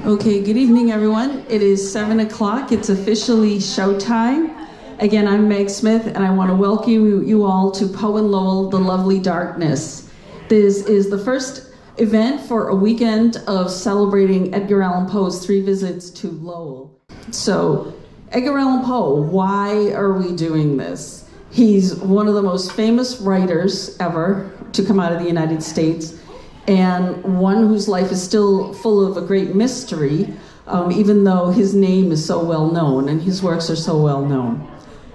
Okay, good evening, everyone. It is 7 o'clock. It's officially showtime. Again, I'm Meg Smith, and I want to welcome you all to Poe and Lowell, The Lovely Darkness. This is the first event for a weekend of celebrating Edgar Allan Poe's 3 visits to Lowell. So, Edgar Allan Poe, why are we doing this? He's one of the most famous writers ever to come out of the United States, and one whose life is still full of a great mystery, even though his name is so well known and his works are so well known.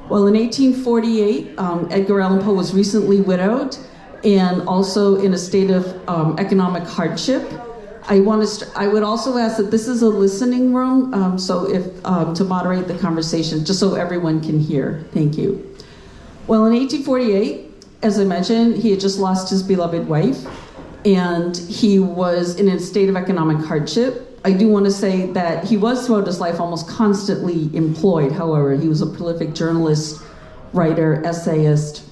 Well, in 1848, Edgar Allan Poe was recently widowed and also in a state of economic hardship. I would also ask that this is a listening room, so if to moderate the conversation, just so everyone can hear. Thank you. Well, in 1848, as I mentioned, he had just lost his beloved wife, and he was in a state of economic hardship. I do want to say that he was throughout his life almost constantly employed. However, he was a prolific journalist, writer, essayist,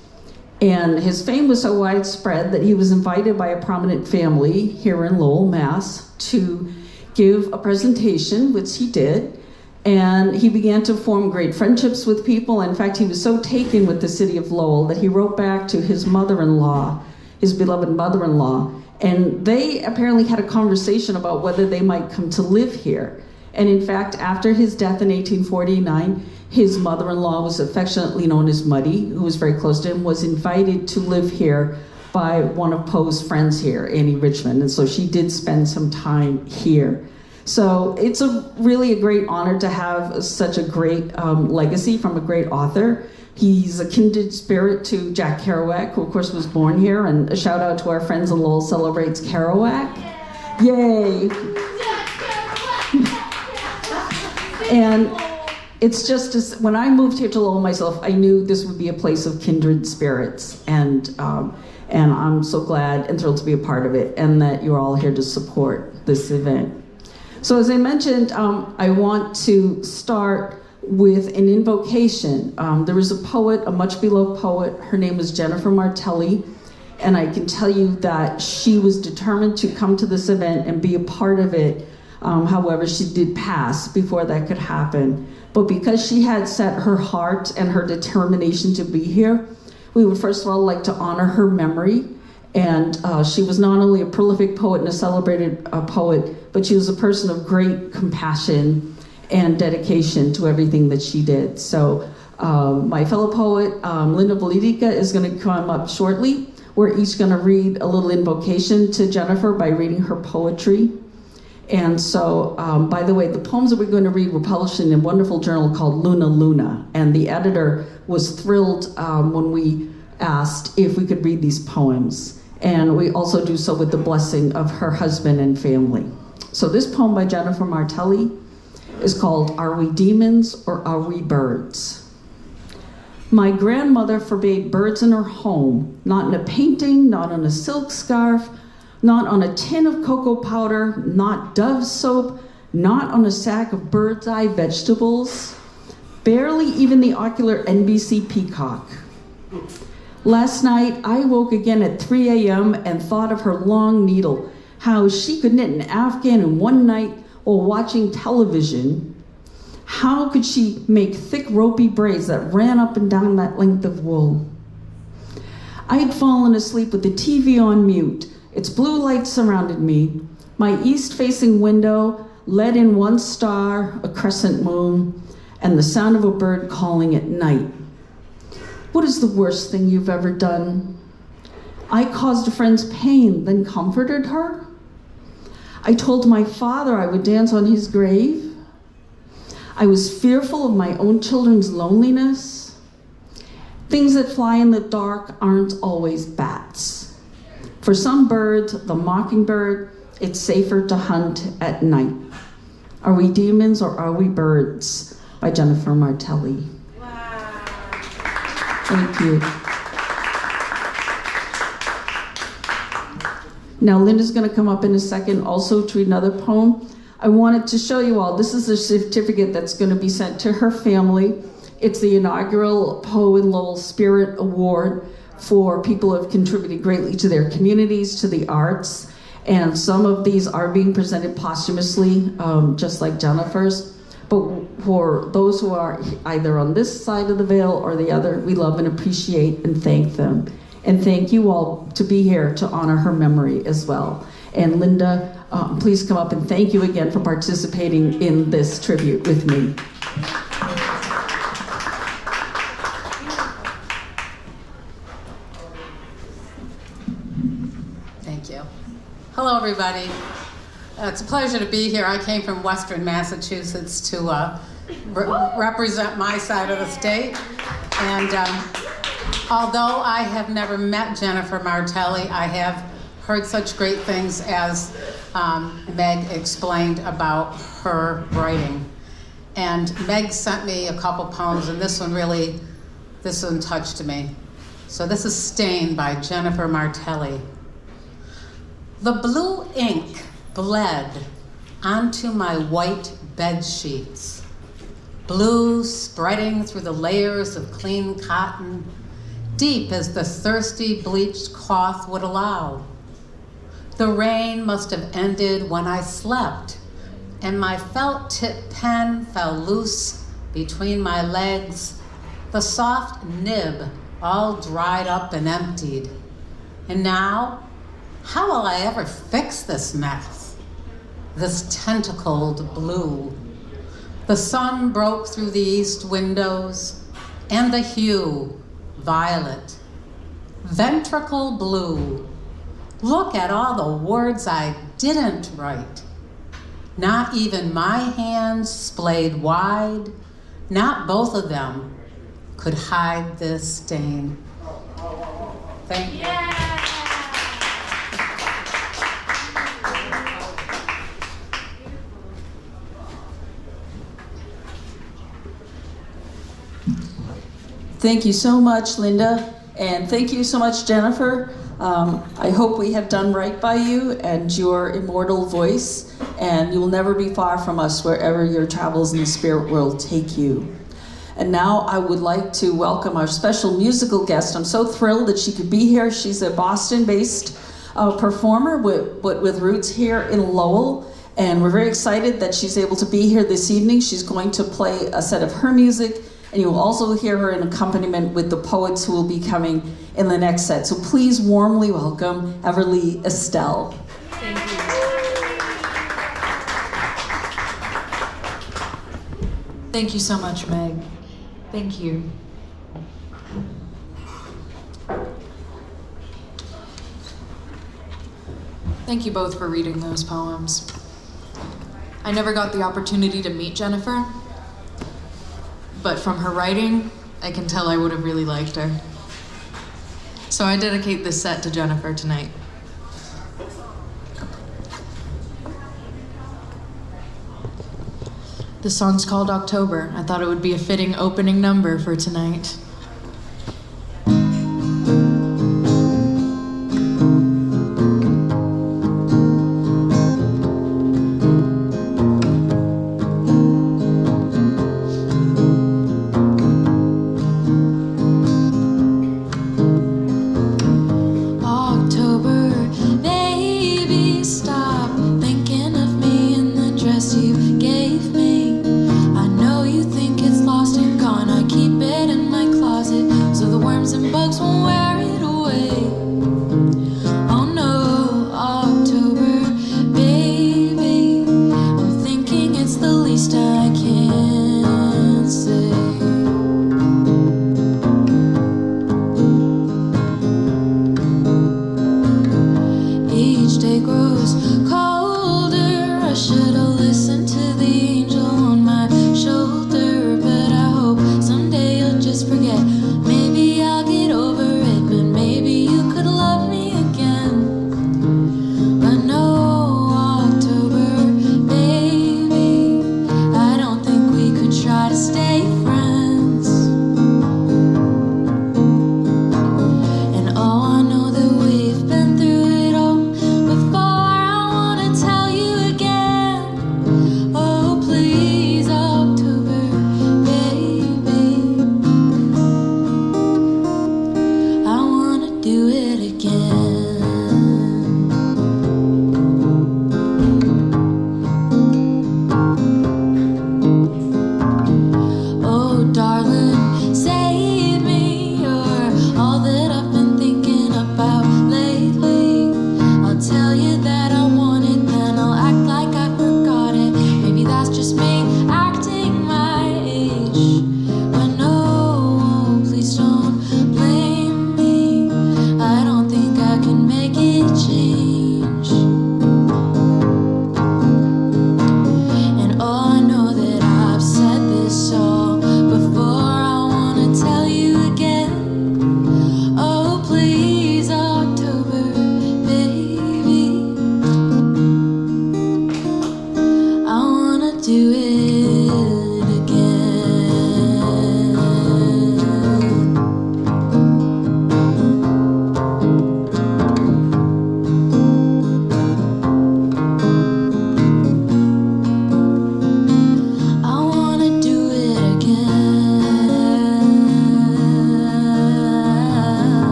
and his fame was so widespread that he was invited by a prominent family here in Lowell, Mass, to give a presentation, which he did, and he began to form great friendships with people. In fact, he was so taken with the city of Lowell that he wrote back to his mother-in-law, his beloved mother-in-law, and they apparently had a conversation about whether they might come to live here. And in fact, after his death in 1849, his mother-in-law, was affectionately known as Muddy, who was very close to him, was invited to live here by one of Poe's friends here, Annie Richmond, and so she did spend some time here. So it's really a great honor to have such a great legacy from a great author. He's a kindred spirit to Jack Kerouac, who of course was born here, and a shout out to our friends in Lowell Celebrates Kerouac. Yay! And it's just, when I moved here to Lowell myself, I knew this would be a place of kindred spirits, and I'm so glad and thrilled to be a part of it, and that you're all here to support this event. So as I mentioned, I want to start with an invocation. There was a poet, a much beloved poet, her name was Jennifer Martelli, and I can tell you that she was determined to come to this event and be a part of it. However, she did pass before that could happen. But because she had set her heart and her determination to be here, we would first of all like to honor her memory. And she was not only a prolific poet and a celebrated poet, but she was a person of great compassion and dedication to everything that she did. So my fellow poet, Linda Wlodyka, is going to come up shortly. We're each going to read a little invocation to Jennifer by reading her poetry. And so, by the way, the poems that we're going to read were published in a wonderful journal called Luna Luna. And the editor was thrilled when we asked if we could read these poems. And we also do so with the blessing of her husband and family. So this poem by Jennifer Martelli is called Are We Demons or Are We Birds? My grandmother forbade birds in her home, not in a painting, not on a silk scarf, not on a tin of cocoa powder, not Dove soap, not on a sack of bird's eye vegetables, barely even the ocular NBC peacock. Last night, I woke again at 3 a.m. and thought of her long needle, how she could knit an afghan in one night while watching television. How could she make thick ropey braids that ran up and down that length of wool? I had fallen asleep with the TV on mute. Its blue light surrounded me. My east-facing window let in one star, a crescent moon, and the sound of a bird calling at night. What is the worst thing you've ever done? I caused a friend's pain, then comforted her? I told my father I would dance on his grave? I was fearful of my own children's loneliness? Things that fly in the dark aren't always bats. For some birds, the mockingbird, it's safer to hunt at night. Are we demons or are we birds? By Jennifer Martelli. Wow. Thank you. Now Linda's going to come up in a second also to read another poem. I wanted to show you all, this is a certificate that's going to be sent to her family. It's the inaugural Poe and Lowell Spirit Award for people who have contributed greatly to their communities, to the arts. And some of these are being presented posthumously, just like Jennifer's. But for those who are either on this side of the veil or the other, we love and appreciate and thank them. And thank you all to be here to honor her memory as well. And Linda, please come up, and thank you again for participating in this tribute with me. Thank you. Hello, everybody. It's a pleasure to be here. I came from Western Massachusetts to represent my side of the state. And although I have never met Jennifer Martelli, I have heard such great things as Meg explained about her writing. And Meg sent me a couple poems, and this one touched me. So this is Stain by Jennifer Martelli. The blue ink bled onto my white bed sheets, blue spreading through the layers of clean cotton, deep as the thirsty bleached cloth would allow. The rain must have ended when I slept, and my felt tip pen fell loose between my legs, the soft nib all dried up and emptied. And now, how will I ever fix this mess? This tentacled blue. The sun broke through the east windows, and the hue, violet, ventricle blue. Look at all the words I didn't write. Not even my hands splayed wide, not both of them could hide this stain. Thank you. Yeah. Thank you so much, Linda, and thank you so much, Jennifer. I hope we have done right by you and your immortal voice, and you will never be far from us wherever your travels in the spirit world take you. And now I would like to welcome our special musical guest. I'm so thrilled that she could be here. She's a Boston-based performer with roots here in Lowell, and we're very excited that she's able to be here this evening. She's going to play a set of her music, and you will also hear her in accompaniment with the poets who will be coming in the next set. So please warmly welcome Everly Estelle. Thank you. Thank you so much, Meg. Thank you. Thank you both for reading those poems. I never got the opportunity to meet Jennifer, but from her writing, I can tell I would have really liked her. So I dedicate this set to Jennifer tonight. The song's called October. I thought it would be a fitting opening number for tonight. And oh, I know that we've been through it all before. I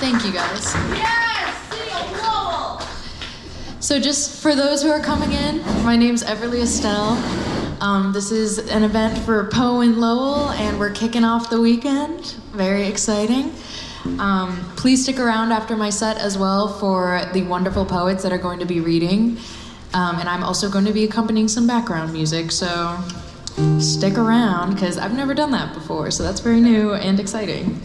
Thank you guys. Yes! Sing a Lowell! So just for those who are coming in, my name's Everly Estelle. This is an event for Poe and Lowell, and we're kicking off the weekend. Very exciting. Please stick around after my set as well for the wonderful poets that are going to be reading. And I'm also going to be accompanying some background music, so stick around, because I've never done that before, so that's very new and exciting.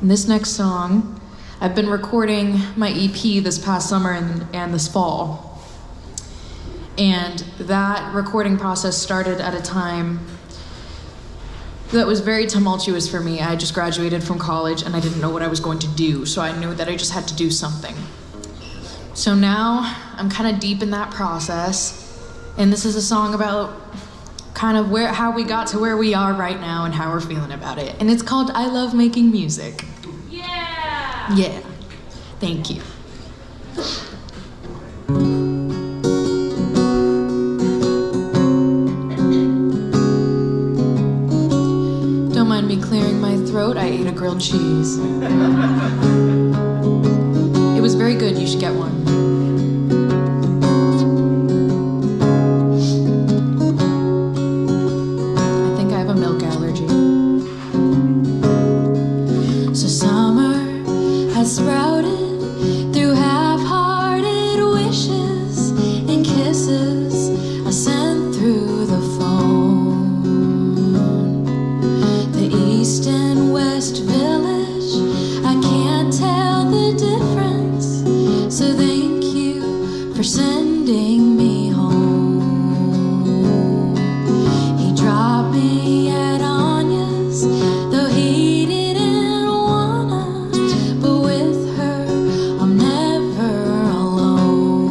And this next song, I've been recording my EP this past summer and this fall. And that recording process started at a time that was very tumultuous for me. I just graduated from college and I didn't know what I was going to do, so I knew that I just had to do something. So now I'm kind of deep in that process, and this is a song about kind of how we got to where we are right now and how we're feeling about it. And it's called I Love Making Music. Yeah! Yeah. Thank you. Don't mind me clearing my throat. I ate a grilled cheese. It was very good. You should get one. I think I have a milk allergy. So summer has sprouted through half-hearted wishes and kisses I sent through the phone. The East and West Village, I can't tell the difference. So thank you for sending me home. He dropped me at Anya's, though he didn't wanna. But with her, I'm never alone.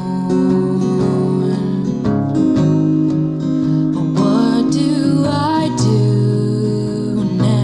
What do I do now?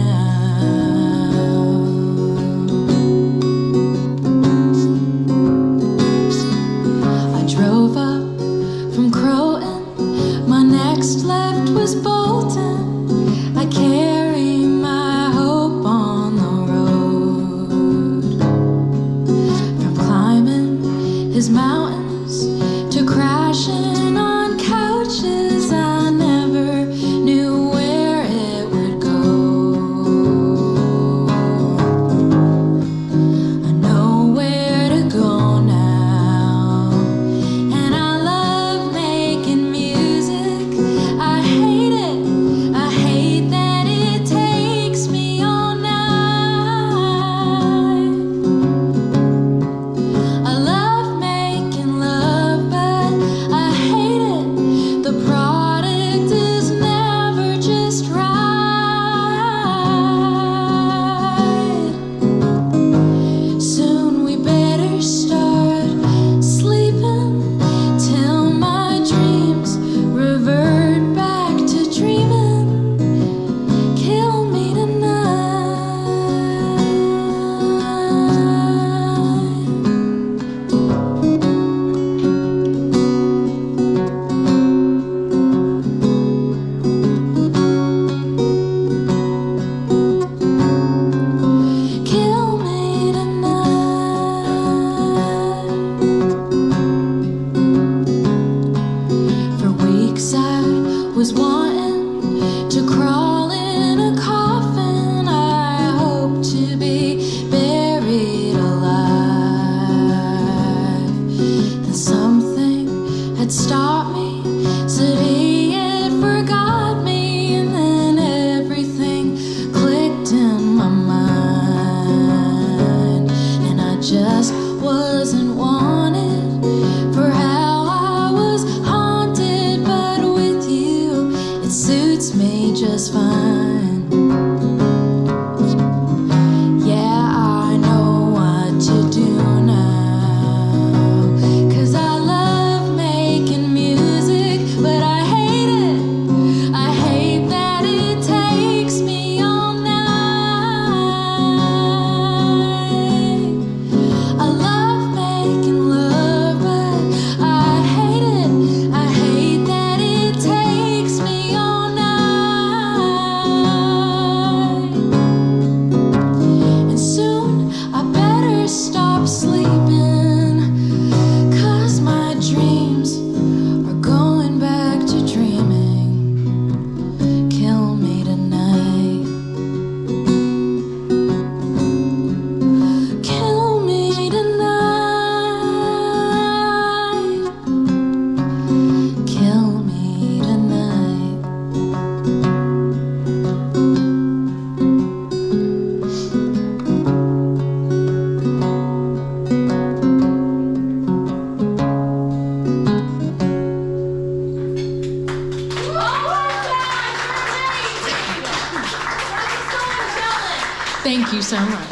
so much.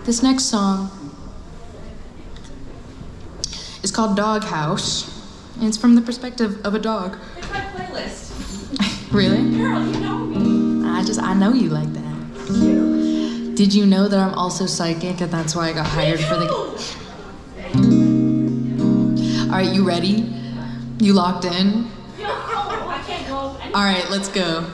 This next song is called Doghouse, and it's from the perspective of a dog. It's my playlist. Really? Girl, you know me. I know you like that. Did you know that I'm also psychic and that's why I got hired for the... All right, you ready? You locked in? Yo, I can't go. All right, let's go.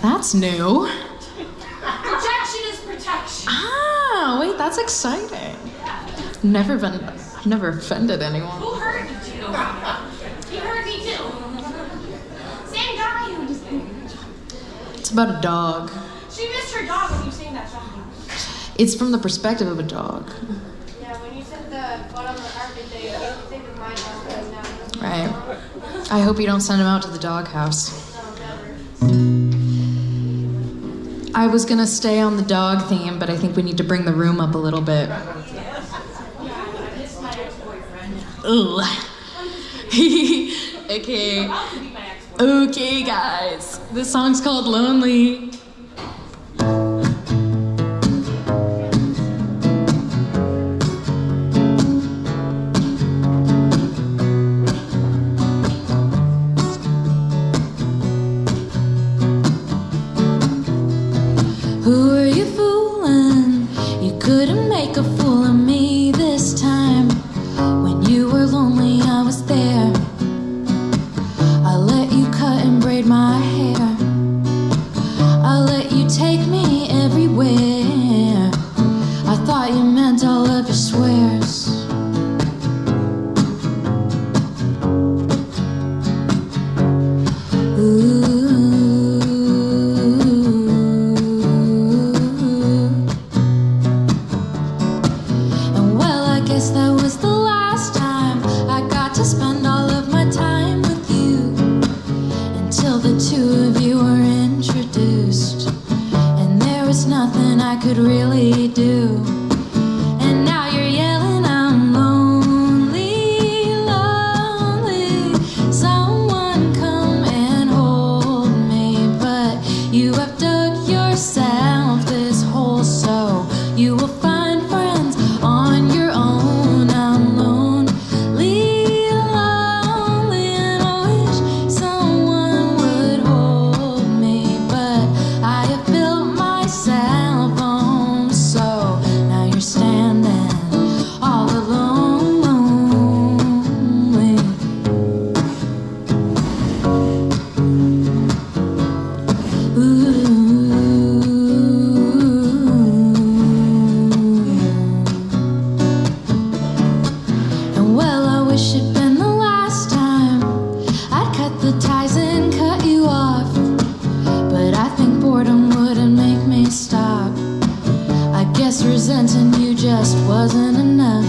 That's new. Protection is protection. Ah, wait, that's exciting. Never offended anyone. Who hurt you? You hurt me too. Same guy who just... It's about a dog. She missed her dog when you sang that song. It's from the perspective of a dog. Yeah, when you said the butt on the carpet, they think of my dog right now. Right. I hope you don't send him out to the doghouse. I was gonna stay on the dog theme, but I think we need to bring the room up a little bit. Ooh. Okay. Okay, guys. This song's called Lonely. Who are you fooling? You couldn't make a fool of me this time. When you were lonely, I was there. I let you cut and braid my hair. I let you take me everywhere. I thought you meant all of your swears. Could really do. And now you're yelling, I'm lonely, lonely. Someone come and hold me. But you have dug yourself this hole, so you will find friends on your own. I'm lonely, lonely, and I wish someone would hold me. But I have built myself on, so now you're standing all alone, lonely. And well, I wish it'd been the last time I'd cut the ties and cut you off, but I think boredom wouldn't make me stop. I guess resenting you just wasn't enough.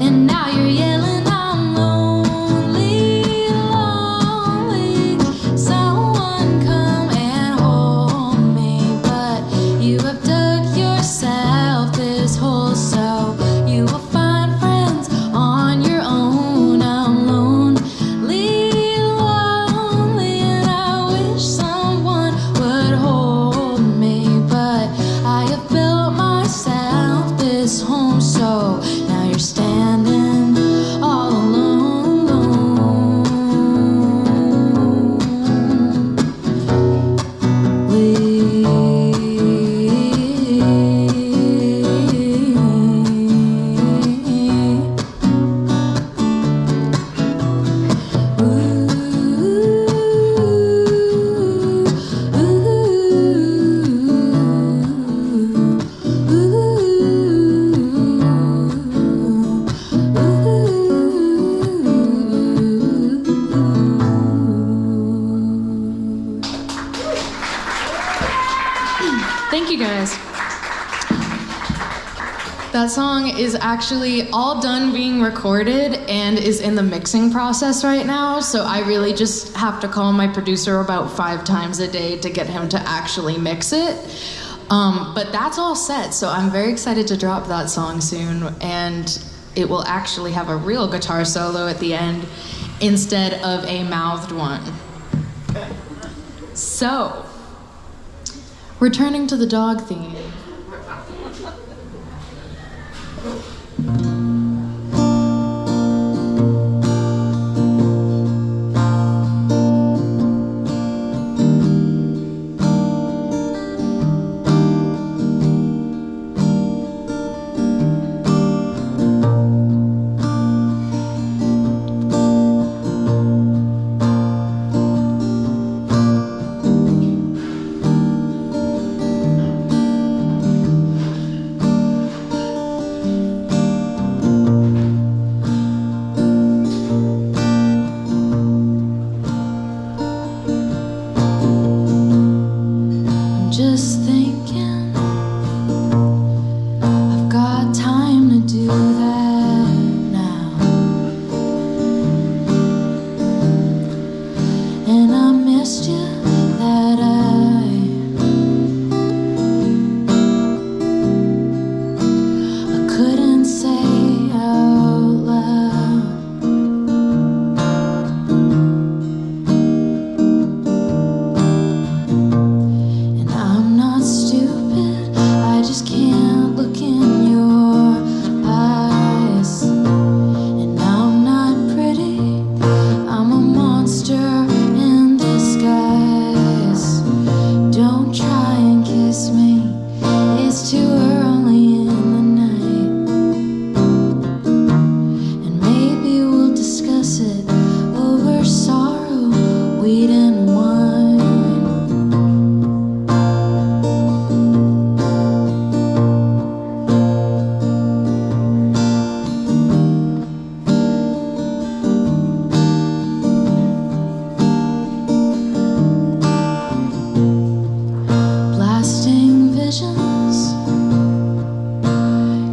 And now you're yelling, I'm lonely, lonely. Someone come and hold me. But you have dug yourself this hole, so you will find friends on your own. I'm lonely, lonely, and I wish someone would hold me. But I have built myself this home, so now you're standing all alone, Thank you, guys. That song is actually all done being recorded and is in the mixing process right now, so I really just have to call my producer about 5 times a day to get him to actually mix it. But that's all set, so I'm very excited to drop that song soon, and it will actually have a real guitar solo at the end instead of a mouthed one. So, returning to the dog theme. and I missed you that I couldn't say out loud. And I'm not stupid, I just can't look in your eyes. And I'm not pretty, I'm a monster in disguise. Don't try and kiss me, it's too early in the night. And maybe we'll discuss it over sorrow, weed and wine. Blasting visions,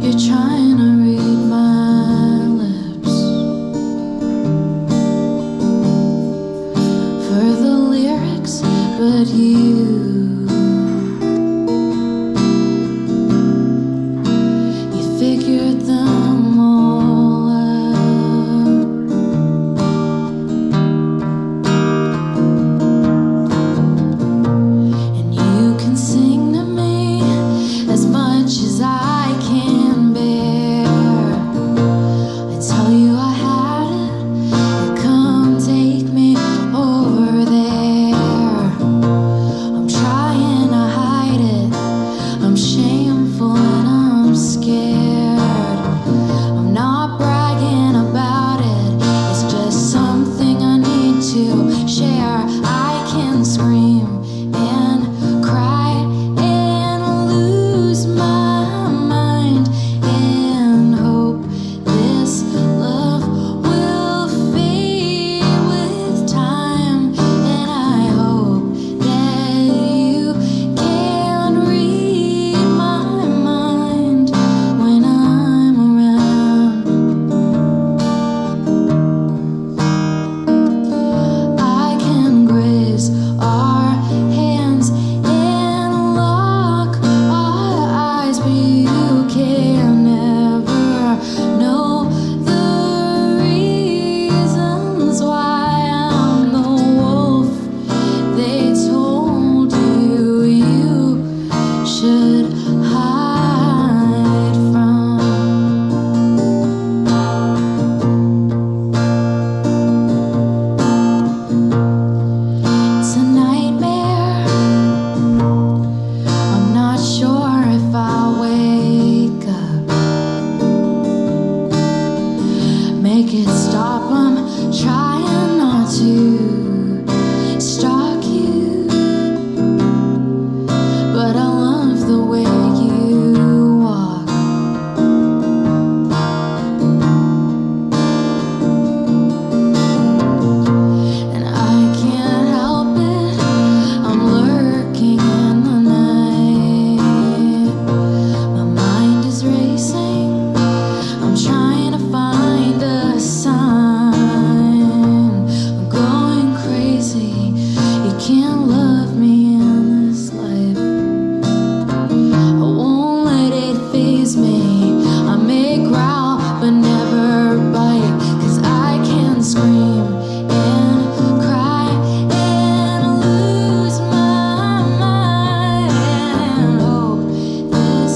you're trying to read my lips. For the lyrics, but you figured them all out. And you can sing to me as much as I can bear. I tell you I had it, come take me over there. I'm trying to hide it, I'm shameful and I'm scared. I'm not bragging about it, it's just something I need to share. I can scream and cry and lose my mind and hope this love will fade with time. And I hope that you can read my mind when I'm around. I can graze our hands and lock our eyes, but you can never know the reasons why I'm the wolf they told you you should hide from. It's a nightmare, I'm not sure if I'll wake up. Make it stop, I'm trying not to stalk you, but I love the way you walk. And I can't help it, I'm lurking in the night. My mind is racing, I'm trying to find a sign. I'm going crazy, you can't love me in this life. I won't let it faze me, I may growl but never bite. 'Cause I can scream and cry and lose my mind and hope this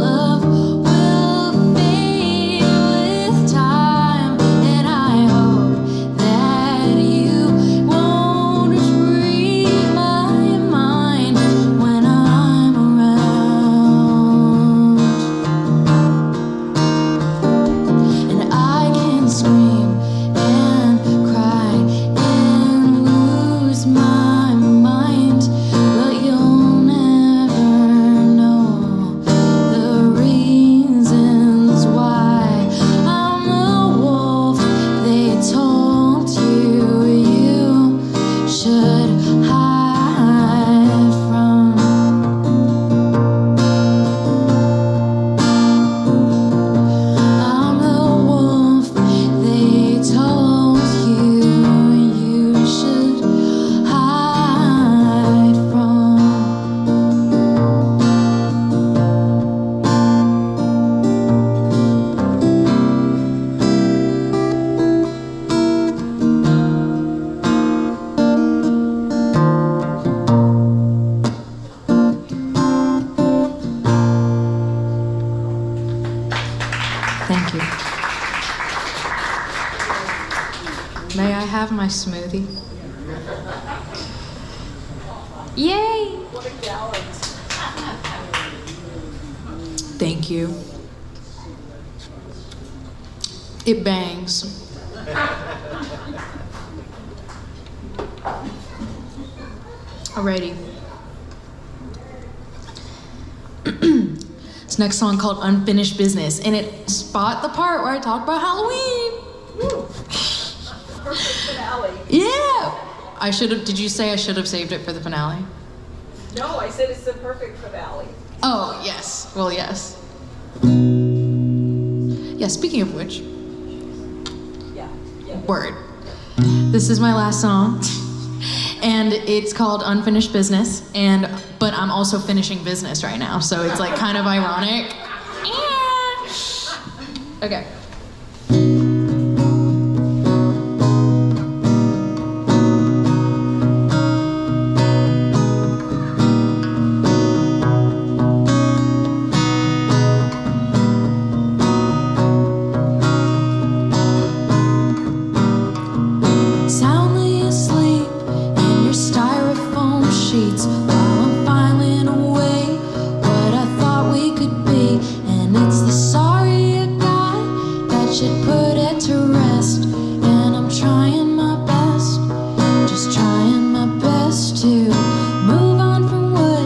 love will fade with time. And I hope that you won't read my have my smoothie? Yay! What a gallant. Thank you. It bangs. Alrighty. This next song called Unfinished Business, and it spot the part where I talk about Halloween. Perfect finale. Yeah! Did you say I should have saved it for the finale? No, I said it's the perfect finale. Oh, yes. Well, yes. Yeah, speaking of which, Yeah. word. This is my last song, and it's called Unfinished Business, but I'm also finishing business right now, so it's like kind of ironic. Yeah. Okay. Soundly asleep in your styrofoam sheets while I'm filing away what I thought we could be. And it's the sorry I got that should put it to rest. And I'm trying my best, just trying my best to move on from what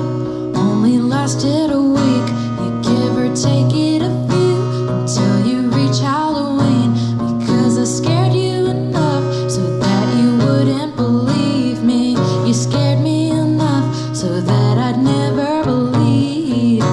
only lasted a week. You give or take it a few until you reach Halloween, because I scared you enough so that you wouldn't believe me. You scared me enough so that I'd never believe you.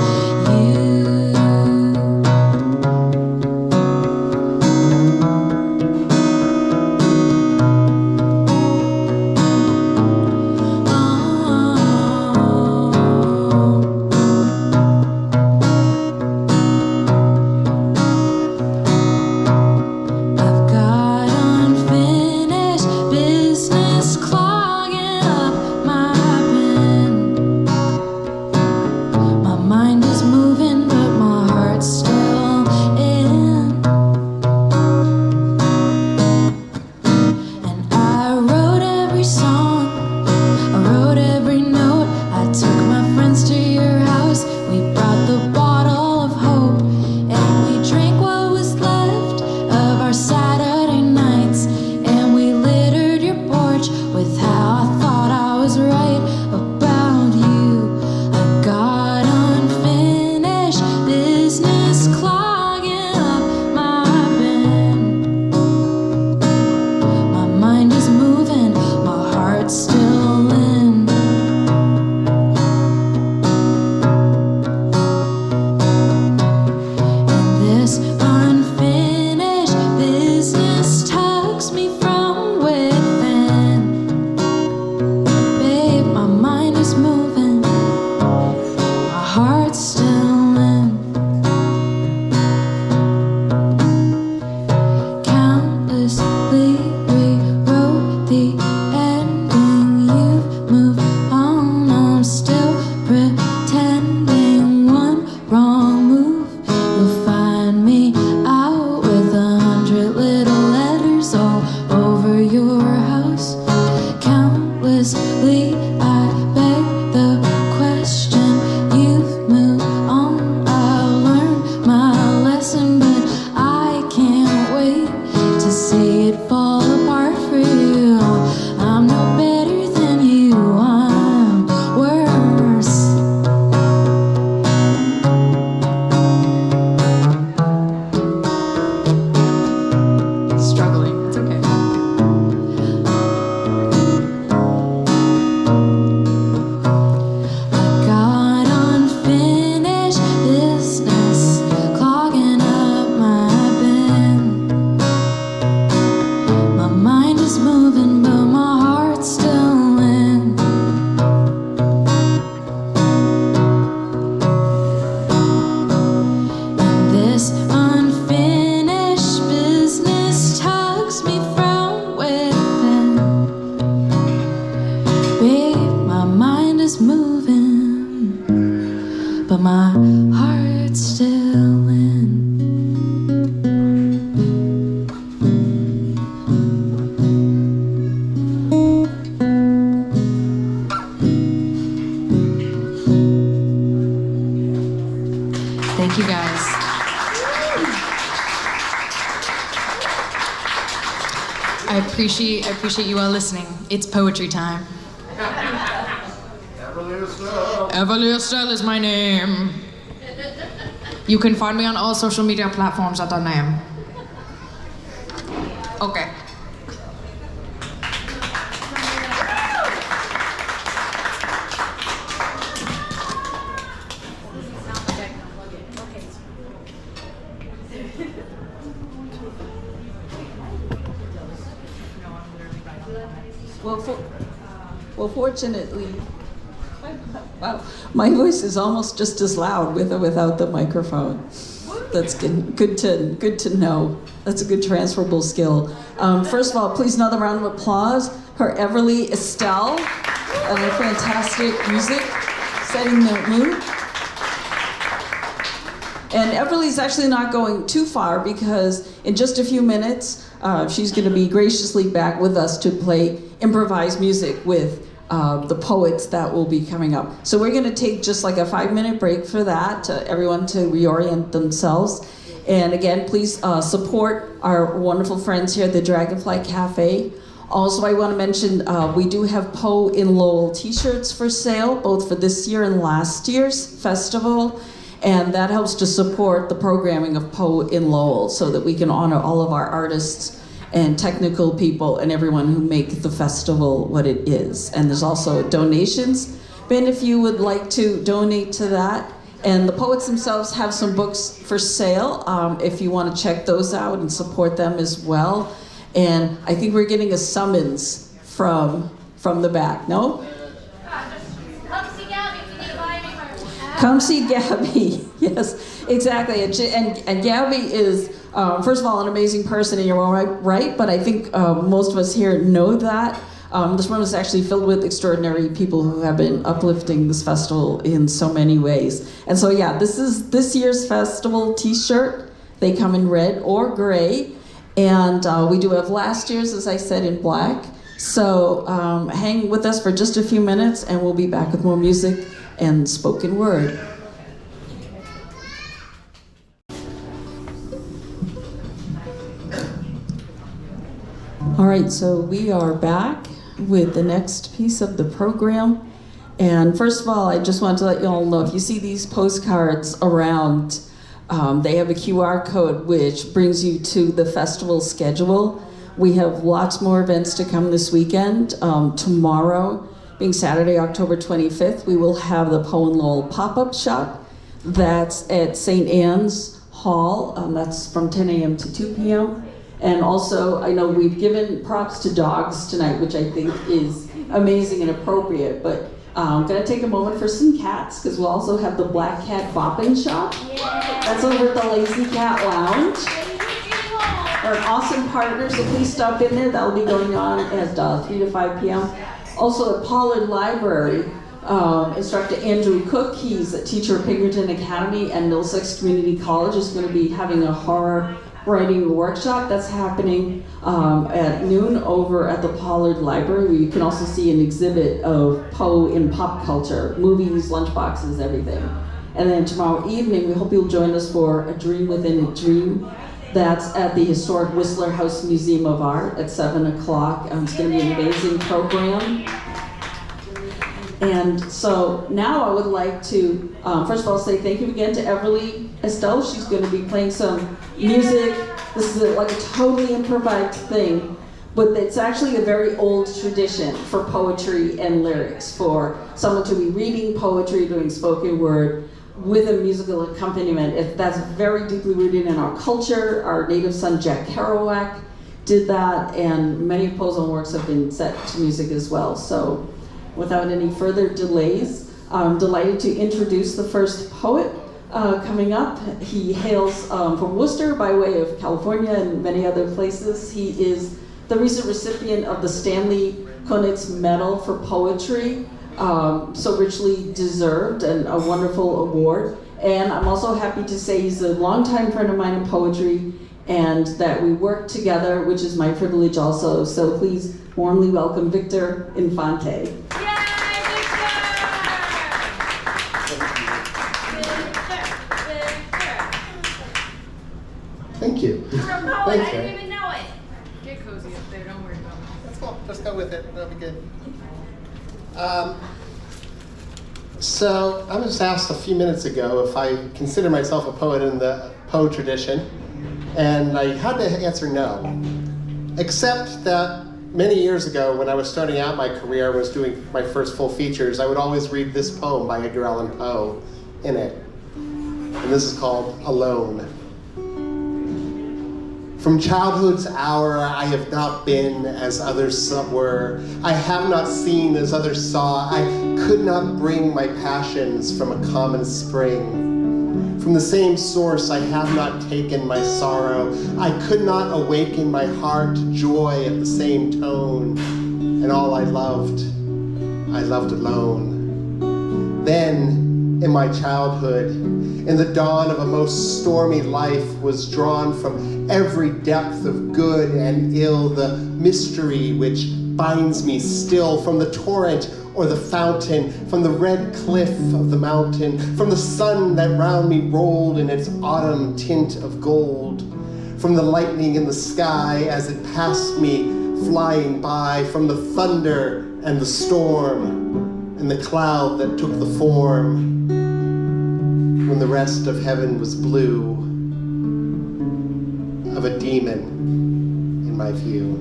I've got unfinished business clogging up my pen. My mind is moving, but my heart's still in. And I wrote every song, I wrote every note. I took my friends to your house. We brought the bottle of hope, and we drank what was left of our Saturday nights. And we littered your porch with how I thought I was right about you. I got unfinished business clogging up my pen. My mind is moving, my heart's still in. And this unfinished business tugs me from within. Babe, my mind is moving, my heart's still in. Countlessly rewrote the ending. You've moved on, I'm still pretending. One wrong move, you'll find me out with 100 little letters all over your house. Countlessly I beg the question. You've moved on, I'll learn my lesson, but I can't wait to see it fall apart for you. I'm no better than you, I'm worse. Struggling. It's okay. I got unfinished business clogging up my bin. My mind is moving, but my heart's still in. And this unfinished business tugs me from within. Babe, my mind is moving, but my heart's still in. Thank you guys. I appreciate you all listening. It's poetry time. Everly Estelle. Everly Estelle is my name. You can find me on all social media platforms at that name. Okay. Well, fortunately, wow, my voice is almost just as loud with or without the microphone. That's good to know. That's a good transferable skill. First of all, please another round of applause for Everly Estelle and her fantastic music, setting the mood. And Everly's actually not going too far because in just a few minutes, she's going to be graciously back with us to play improvised music with the poets that will be coming up. So we're going to take just like a 5-minute break for that, everyone to reorient themselves. And again, please support our wonderful friends here at the Dragonfly Cafe. Also, I want to mention we do have Poe in Lowell t-shirts for sale, both for this year and last year's festival. And that helps to support the programming of Poe in Lowell so that we can honor all of our artists and technical people and everyone who make the festival what it is. And there's also donations. Ben, if you would like to donate to that. And the poets themselves have some books for sale if you want to check those out and support them as well. And I think we're getting a summons from the back, no? Come see Gabby if you need to buy any merch. Come see Gabby. Yes, exactly. And Gabby is, first of all, an amazing person in your own right, but I think most of us here know that. This room is actually filled with extraordinary people who have been uplifting this festival in so many ways. And so, yeah, this is this year's festival t-shirt. They come in red or gray. And we do have last year's, as I said, in black. So hang with us for just a few minutes and we'll be back with more music and spoken word. All right, so we are back with the next piece of the program. And first of all, I just want to let you all know, if you see these postcards around, they have a QR code which brings you to the festival schedule. We have lots more events to come this weekend. Tomorrow, being Saturday, October 25th, we will have the Poe and Lowell pop-up shop. That's at St. Anne's Hall. That's from 10 a.m. to 2 p.m. And also, I know we've given props to dogs tonight, which I think is amazing and appropriate, but I'm gonna take a moment for some cats, because we'll also have the Black Cat Bopping Shop. That's over at the Lazy Cat Lounge. We're an awesome partner, so please stop in there. That'll be going on at 3 to 5 p.m. Also at Pollard Library, instructor Andrew Cook, he's a teacher at Pinkerton Academy and Middlesex Community College, is going to be having a horror writing workshop that's happening at noon over at the Pollard Library, where you can also see an exhibit of Poe in pop culture, movies, lunchboxes, everything. And then tomorrow evening, we hope you'll join us for A Dream Within a Dream. That's at the historic Whistler House Museum of Art at 7 o'clock. It's going to be an amazing program. And so now I would like to, first of all, say thank you again to Everly Estelle. She's going to be playing some music. This is like a totally improvised thing, but it's actually a very old tradition for poetry and lyrics, for someone to be reading poetry, doing spoken word, with a musical accompaniment. That's very deeply rooted in our culture. Our native son, Jack Kerouac, did that, and many of Poe's own works have been set to music as well. So without any further delays, I'm delighted to introduce the first poet coming up. He hails from Worcester by way of California and many other places. He is the recent recipient of the Stanley Kunitz Medal for Poetry, so richly deserved, and a wonderful award. And I'm also happy to say he's a longtime friend of mine in poetry, and that we work together, which is my privilege also. So please warmly welcome Victor Infante. Thank you. You're a poet. I Thanks, didn't man. even know it. Get cozy up there, don't worry about it. Let's go. Let's go with it. That'll be good. So I was asked a few minutes ago if I consider myself a poet in the Poe tradition, and I had to answer no. Except that many years ago, when I was starting out my career, I was doing my first full features, I would always read this poem by Edgar Allan Poe in it. And this is called Alone. From childhood's hour, I have not been as others were. I have not seen as others saw. I could not bring my passions from a common spring. From the same source, I have not taken my sorrow. I could not awaken my heart to joy at the same tone. And all I loved alone. Then, in my childhood, in the dawn of a most stormy life, was drawn from every depth of good and ill the mystery which binds me still, from the torrent or the fountain, from the red cliff of the mountain, from the sun that round me rolled in its autumn tint of gold, from the lightning in the sky as it passed me flying by, from the thunder and the storm and the cloud that took the form when the rest of heaven was blue, of a demon in my view.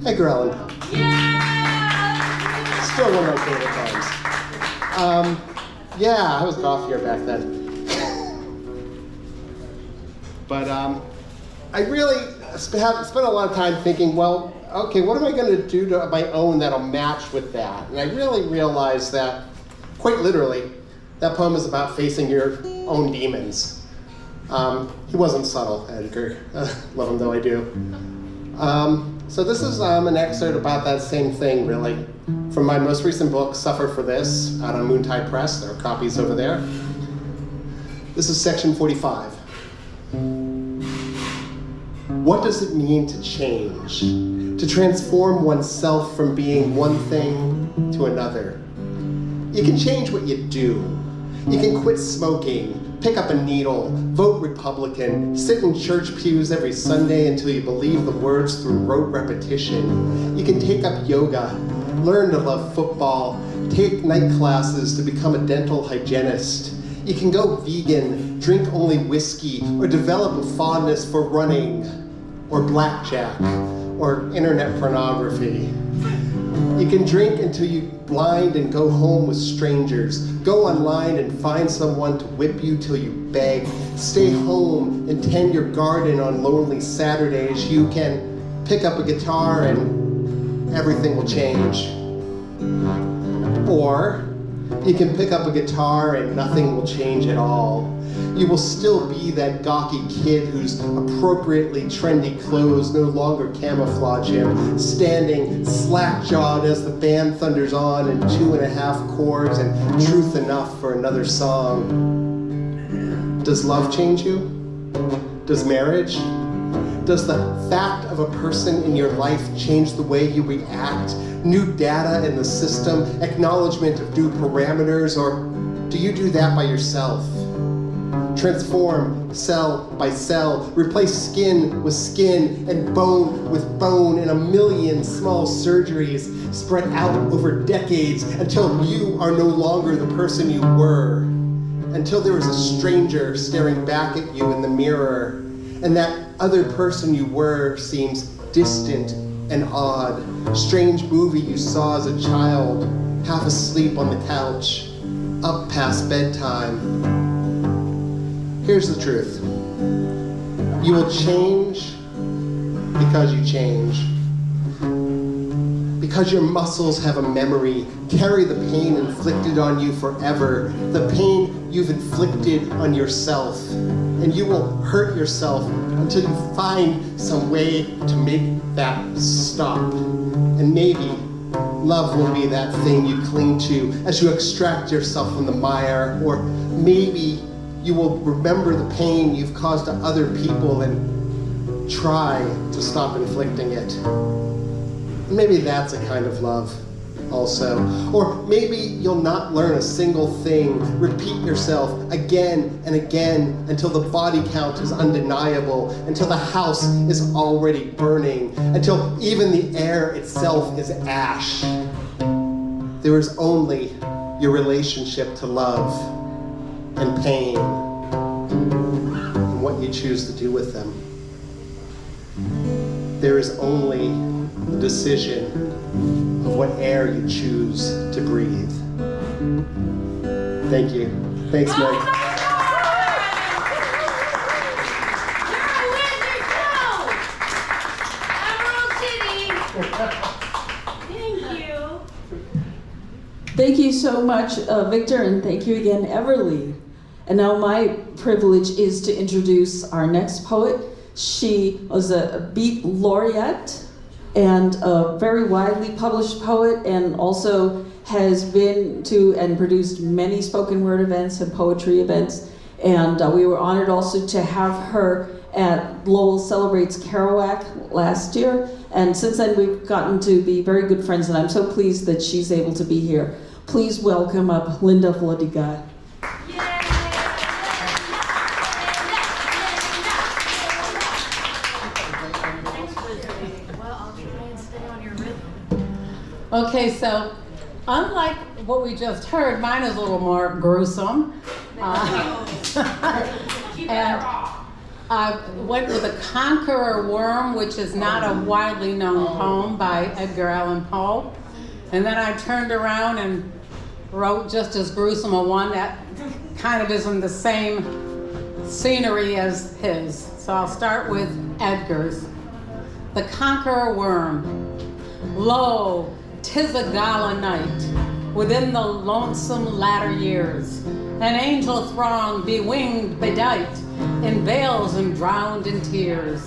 Edgar Allan Poe. Yeah! Still one of my favorite poems. Yeah, I was gothier back then. But I really spent a lot of time thinking, well, okay, what am I going to do to my own that'll match with that? And I really realized that, quite literally, that poem is about facing your own demons. He wasn't subtle, Edgar. Love him though I do. So this is an excerpt about that same thing, really, from my most recent book, Suffer for This, out on Moontide Press. There are copies over there. This is section 45. What does it mean to change? To transform oneself from being one thing to another? You can change what you do. You can quit smoking, pick up a needle, vote Republican, sit in church pews every Sunday until you believe the words through rote repetition. You can take up yoga, learn to love football, take night classes to become a dental hygienist. You can go vegan, drink only whiskey, or develop a fondness for running, or blackjack, or internet pornography. You can drink until you're blind and go home with strangers. Go online and find someone to whip you till you beg. Stay home and tend your garden on lonely Saturdays. You can pick up a guitar and everything will change. Or you can pick up a guitar and nothing will change at all. You will still be that gawky kid whose appropriately trendy clothes no longer camouflage him, standing slack-jawed as the band thunders on in 2.5 chords and truth enough for another song. Does love change you? Does marriage? Does the fact of a person in your life change the way you react? New data in the system, acknowledgement of new parameters, or do you do that by yourself? Transform cell by cell, replace skin with skin and bone with bone in a million small surgeries spread out over decades until you are no longer the person you were, until there is a stranger staring back at you in the mirror, and that other person you were seems distant and odd. Strange movie you saw as a child, half asleep on the couch, up past bedtime. Here's the truth. You will change because you change. Because your muscles have a memory, carry the pain inflicted on you forever, the pain you've inflicted on yourself. And you will hurt yourself until you find some way to make that stop. And maybe love will be that thing you cling to as you extract yourself from the mire, or maybe you will remember the pain you've caused to other people and try to stop inflicting it. Maybe that's a kind of love also. Or maybe you'll not learn a single thing. Repeat yourself again and again until the body count is undeniable, until the house is already burning, until even the air itself is ash. There is only your relationship to love and pain and what you choose to do with them. There is only the decision of what air you choose to breathe. Thank you. Thanks, Meg. You're a wizard, go! Emerald City! Thank you. Thank you so much, Victor, and thank you again, Everly. And now my privilege is to introduce our next poet. She was a Beat laureate and a very widely published poet, and also has been to and produced many spoken word events and poetry events. And we were honored also to have her at Lowell Celebrates Kerouac last year. And since then we've gotten to be very good friends, and I'm so pleased that she's able to be here. Please welcome up Linda Wlodyka. Okay, so unlike what we just heard, mine is a little more gruesome. And I went with The Conqueror Worm, which is not a widely known poem by Edgar Allan Poe. And then I turned around and wrote just as gruesome a one that kind of is in the same scenery as his. So I'll start with Edgar's. The Conqueror Worm. Lo, 'tis a gala night, within the lonesome latter years, an angel throng bewinged, bedight, in veils and drowned in tears.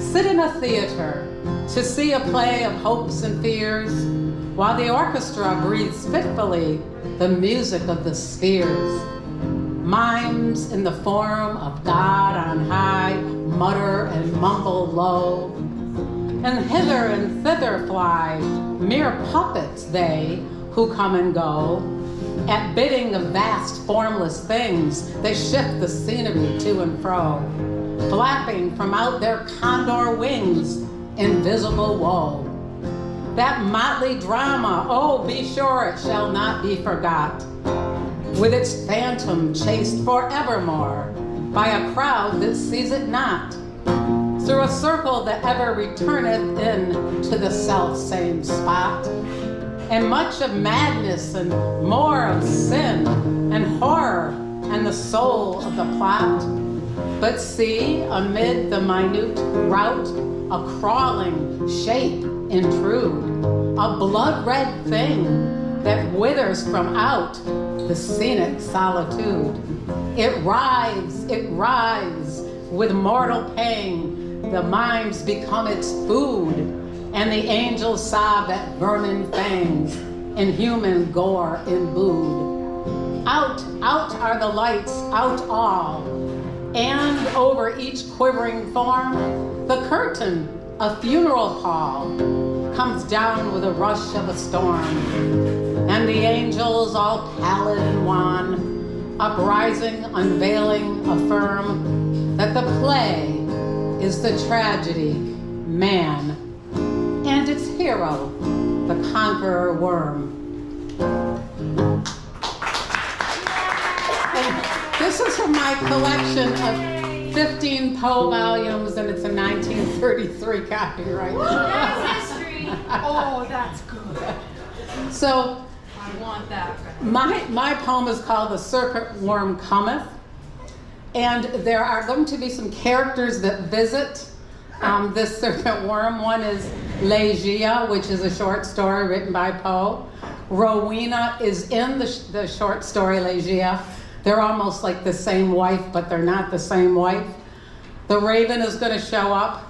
Sit in a theater to see a play of hopes and fears, while the orchestra breathes fitfully the music of the spheres. Mimes in the form of God on high mutter and mumble low, and hither and thither fly, mere puppets they who come and go. At bidding of vast formless things, they shift the scenery to and fro, flapping from out their condor wings invisible woe. That motley drama, oh, be sure it shall not be forgot, with its phantom chased forevermore by a crowd that sees it not, through a circle that ever returneth in to the self-same spot. And much of madness and more of sin and horror and the soul of the plot. But see, amid the minute rout, a crawling shape intrude, a blood-red thing that withers from out the scenic solitude. It writhes with mortal pang. The mimes become its food, and the angels sob at vermin fangs, in human gore imbued. Out are the lights, out all, and over each quivering form, the curtain, a funeral pall, comes down with a rush of a storm, and the angels, all pallid and wan, uprising, unveiling, affirm that the play is the tragedy, man, and its hero, the conqueror worm. And this is from my collection of 15 Poe volumes, and it's a 1933 copyright. That's history. Oh, that's good. So, I want that. my poem is called The Serpent Worm Cometh, and there are going to be some characters that visit this serpent worm. One is Legia, which is a short story written by Poe. Rowena is in the short story Legia. They're almost like the same wife, but they're not the same wife. The Raven is going to show up,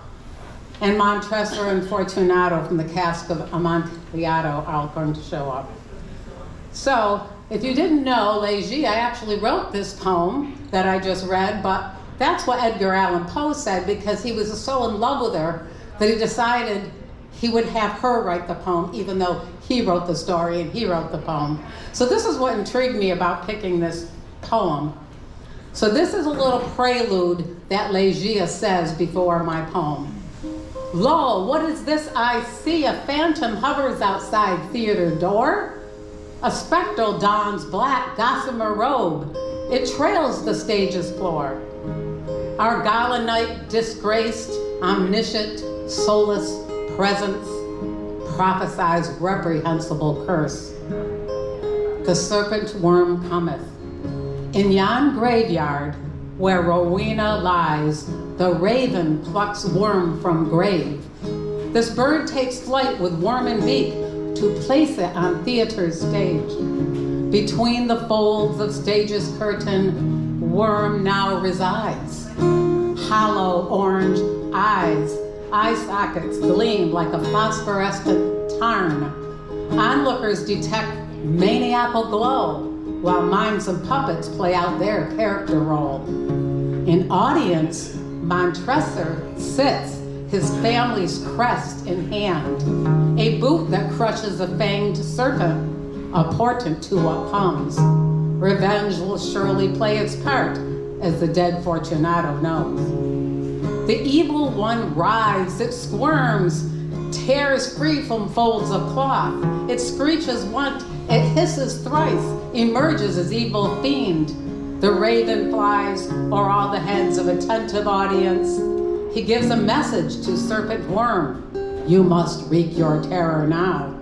and Montresor and Fortunato from the cask of Amontillado are going to show up. So, if you didn't know, Legia actually wrote this poem that I just read, but that's what Edgar Allan Poe said, because he was so in love with her that he decided he would have her write the poem, even though he wrote the story and he wrote the poem. So this is what intrigued me about picking this poem. So this is a little prelude that Legia says before my poem. Lo, what is this I see? A phantom hovers outside theater door. A spectral dons black gossamer robe. It trails the stage's floor. Our gala night disgraced, omniscient, soulless presence prophesies reprehensible curse. The serpent worm cometh. In yon graveyard where Rowena lies, the raven plucks worm from grave. This bird takes flight with worm and beak to place it on theater's stage. Between the folds of stage's curtain, worm now resides. Hollow orange eyes, eye sockets gleam like a phosphorescent tarn. Onlookers detect maniacal glow while mimes and puppets play out their character role. In audience, Montresor sits, his family's crest in hand, a boot that crushes a fanged serpent, a portent to what comes. Revenge will surely play its part, as the dead Fortunato knows. The evil one writhes, it squirms, tears free from folds of cloth. It screeches once, it hisses thrice, emerges as evil fiend. The raven flies o'er all the heads of attentive audience. He gives a message to serpent worm. You must wreak your terror now.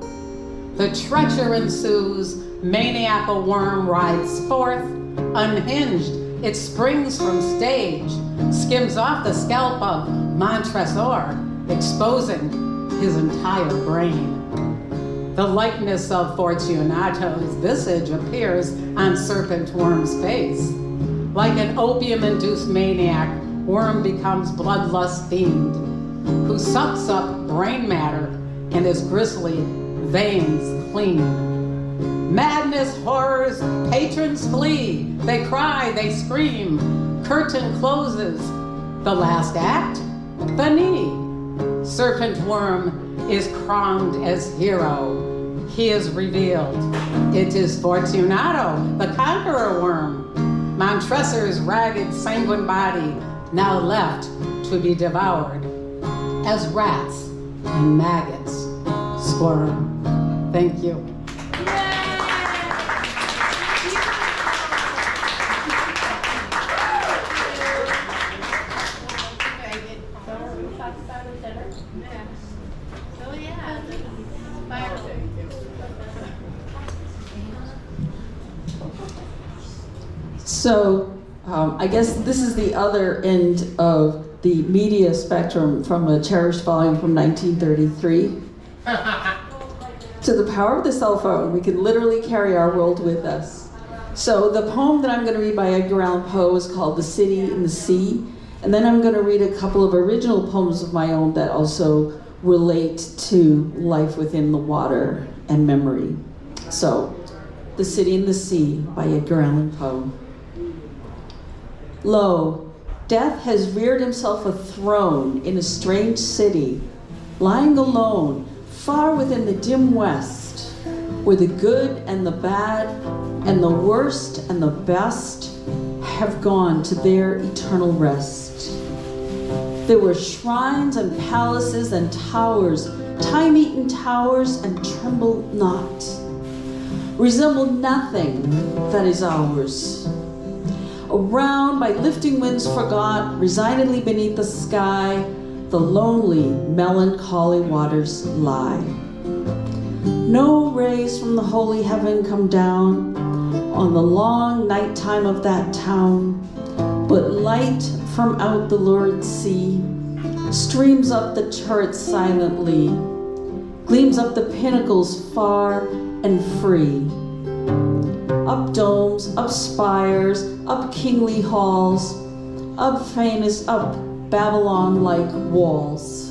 The treacher ensues, maniacal worm rides forth. Unhinged, it springs from stage, skims off the scalp of Montresor, exposing his entire brain. The likeness of Fortunato's visage appears on serpent worm's face. Like an opium-induced maniac, worm becomes bloodlust fiend, who sucks up brain matter and his grisly veins clean. Madness, horrors, patrons flee. They cry, they scream. Curtain closes. The last act, the knee. Serpent worm is crowned as hero. He is revealed. It is Fortunato, the conqueror worm. Montresor's ragged, sanguine body now left to be devoured as rats and maggots squirm. Thank you. So I guess this is the other end of the media spectrum from a cherished volume from 1933. To the power of the cell phone, we can literally carry our world with us. So the poem that I'm going to read by Edgar Allan Poe is called The City in the Sea. And then I'm going to read a couple of original poems of my own that also relate to life within the water and memory. So, The City in the Sea by Edgar Allan Poe. Lo, death has reared himself a throne in a strange city, lying alone, far within the dim west, where the good and the bad, and the worst and the best have gone to their eternal rest. There were shrines and palaces and towers, time-eaten towers, and tremble not, resemble nothing that is ours. Around by lifting winds forgot, resignedly beneath the sky, the lonely, melancholy waters lie. No rays from the holy heaven come down on the long night time of that town, but light from out the lurid sea streams up the turrets silently, gleams up the pinnacles far and free. Up domes, up spires, up kingly halls, up famous, up Babylon-like walls,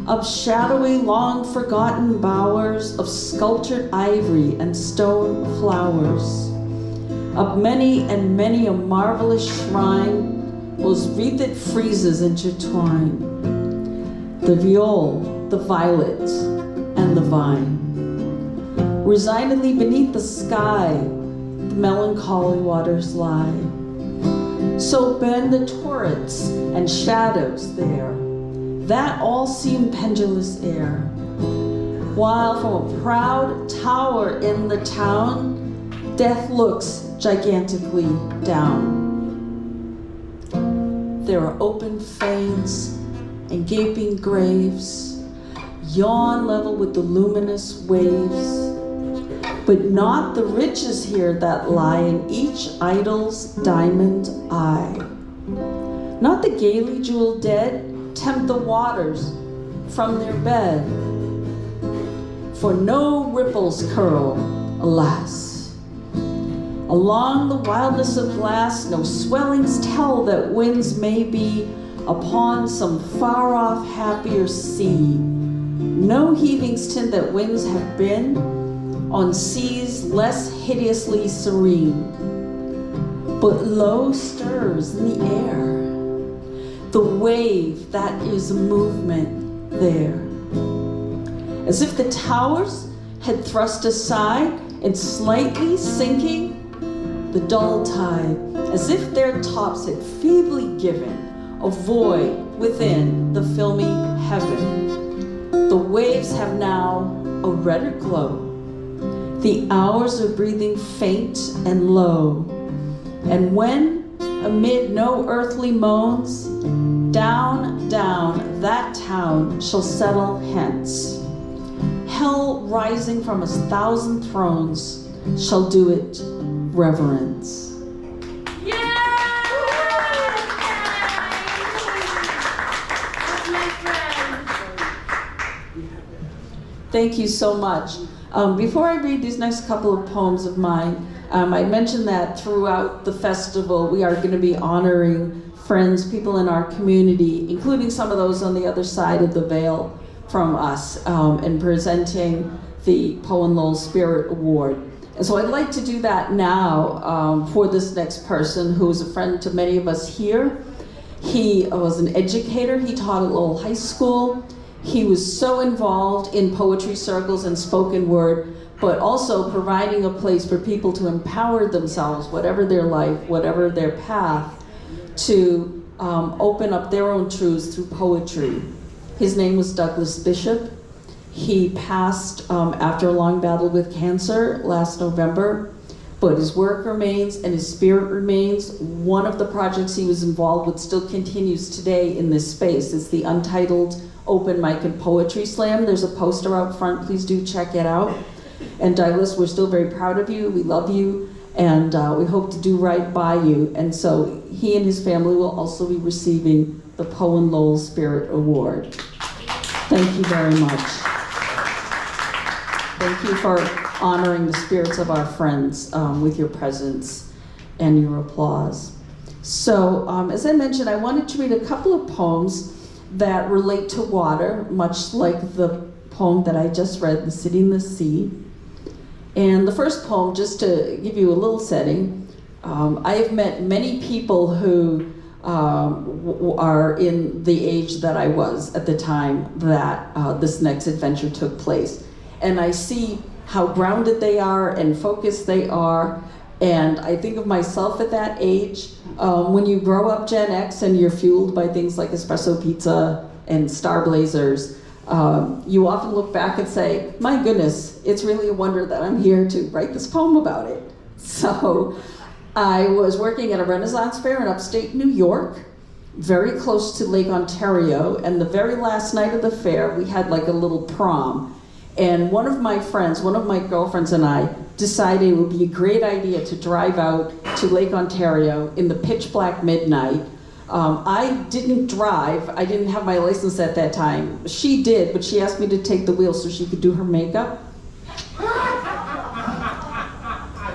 up shadowy, long-forgotten bowers of sculptured ivory and stone flowers, up many and many a marvelous shrine, whose wreathed friezes intertwine, the viol, the violet, and the vine. Resignedly beneath the sky, the melancholy waters lie. So bend the turrets and shadows there, that all seem pendulous air. While from a proud tower in the town, death looks gigantically down. There are open fanes and gaping graves, yawn level with the luminous waves, but not the riches here that lie in each idol's diamond eye. Not the gaily jeweled dead tempt the waters from their bed, for no ripples curl, alas. Along the wildness of glass, no swellings tell that winds may be upon some far-off happier sea. No heavings tint that winds have been on seas less hideously serene. But low stirs in the air, the wave that is movement there. As if the towers had thrust aside and slightly sinking the dull tide, as if their tops had feebly given a void within the filmy heaven. The waves have now a redder glow. The hours are breathing faint and low. And when, amid no earthly moans, down, down that town shall settle hence, hell rising from 1,000 thrones shall do it reverence. Thank you so much. Before I read these next couple of poems of mine, I mentioned that throughout the festival we are going to be honoring friends, people in our community, including some of those on the other side of the veil from us, and presenting the Poe and Lowell Spirit Award. And so I'd like to do that now for this next person who is a friend to many of us here. He was an educator. He taught at Lowell High School. He was so involved in poetry circles and spoken word, but also providing a place for people to empower themselves, whatever their life, whatever their path, to open up their own truths through poetry. His name was Douglas Bishop. He passed after a long battle with cancer last November, but his work remains and his spirit remains. One of the projects he was involved with still continues today in this space. It's the Untitled Open Mic and Poetry Slam. There's a poster out front, please do check it out. And Douglas, we're still very proud of you, we love you, and we hope to do right by you. And so he and his family will also be receiving the Poe and Lowell Spirit Award. Thank you very much. Thank you for honoring the spirits of our friends with your presence and your applause. So, as I mentioned, I wanted to read a couple of poems that relate to water, much like the poem that I just read, The City in the Sea. And the first poem, just to give you a little setting, I have met many people who are in the age that I was at the time that this next adventure took place. And I see how grounded they are and focused they are. And I think of myself at that age. When you grow up Gen X and you're fueled by things like espresso pizza and Star Blazers, you often look back and say, my goodness, it's really a wonder that I'm here to write this poem about it. So I was working at a Renaissance fair in upstate New York, very close to Lake Ontario, and the very last night of the fair, we had like a little prom. And one of my friends, one of my girlfriends and I decided it would be a great idea to drive out to Lake Ontario in the pitch black midnight. I didn't drive, I didn't have my license at that time. She did, but she asked me to take the wheel so she could do her makeup.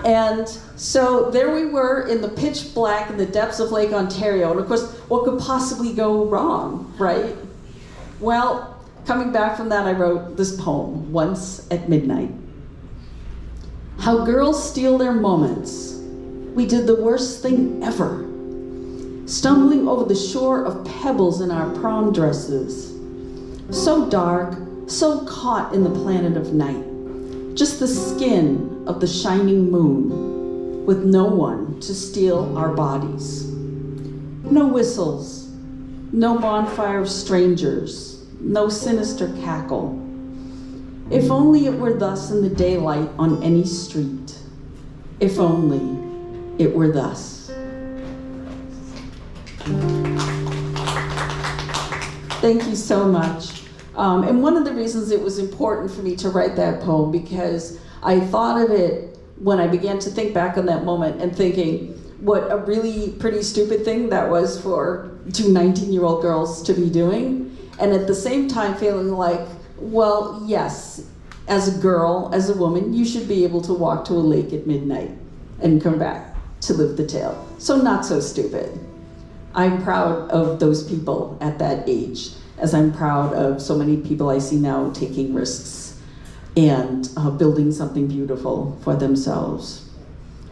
And so there we were in the pitch black in the depths of Lake Ontario. And of course, what could possibly go wrong, right? Well, coming back from that, I wrote this poem, Once at Midnight. How girls steal their moments. We did the worst thing ever. Stumbling over the shore of pebbles in our prom dresses. So dark, so caught in the planet of night. just the skin of the shining moon, with no one to steal our bodies. No whistles, no bonfire of strangers, no sinister cackle. If only it were thus in the daylight on any street. If only it were thus. Thank you so much. And one of the reasons it was important for me to write that poem, because I thought of it when I began to think back on that moment and thinking what a really pretty stupid thing that was for two 19-year-old girls to be doing. And at the same time feeling like, well, yes, as a girl, as a woman, you should be able to walk to a lake at midnight and come back to live the tale. So not so stupid. I'm proud of those people at that age, as I'm proud of so many people I see now taking risks and building something beautiful for themselves.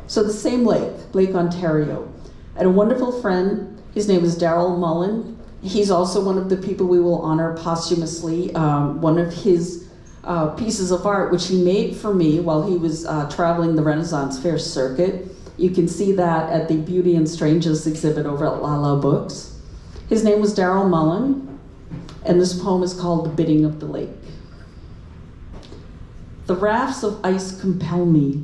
So the same Lake Ontario. I had a wonderful friend, his name is Darryl Mullen. He's also one of the people we will honor posthumously. One of his pieces of art, which he made for me while he was traveling the Renaissance Fair circuit. You can see that at the Beauty and Strangeness exhibit over at Lala Books. His name was Darryl Mullen, and this poem is called The Bidding of the Lake. The rafts of ice compel me,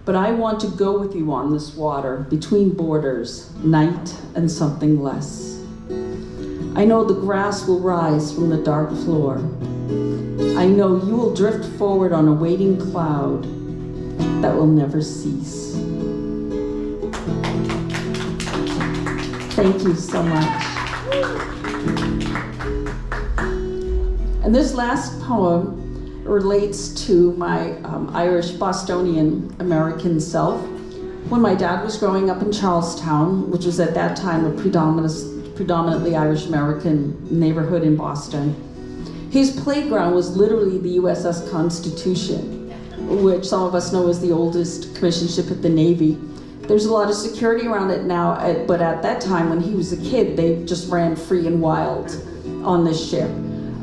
but I want to go with you on this water, between borders, night and something less. I know the grass will rise from the dark floor. I know you will drift forward on a waiting cloud that will never cease. Thank you so much. And this last poem relates to my Irish Bostonian American self. When my dad was growing up in Charlestown, which was at that time a predominantly Irish American neighborhood in Boston, his playground was literally the USS Constitution, which some of us know is the oldest commissioned ship at the Navy. There's a lot of security around it now, but at that time when he was a kid, they just ran free and wild on this ship.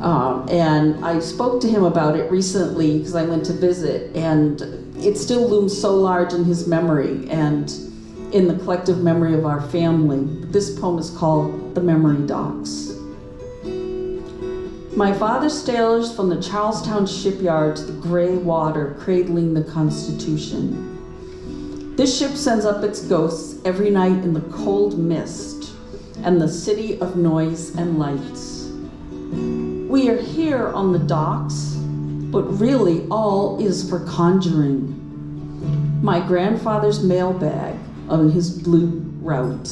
And I spoke to him about it recently because I went to visit, and it still looms so large in his memory and in the collective memory of our family. This poem is called The Memory Docks. My father sails from the Charlestown shipyard to the gray water cradling the Constitution. This ship sends up its ghosts every night in the cold mist and the city of noise and lights. We are here on the docks, but really all is for conjuring. My grandfather's mailbag on his blue route.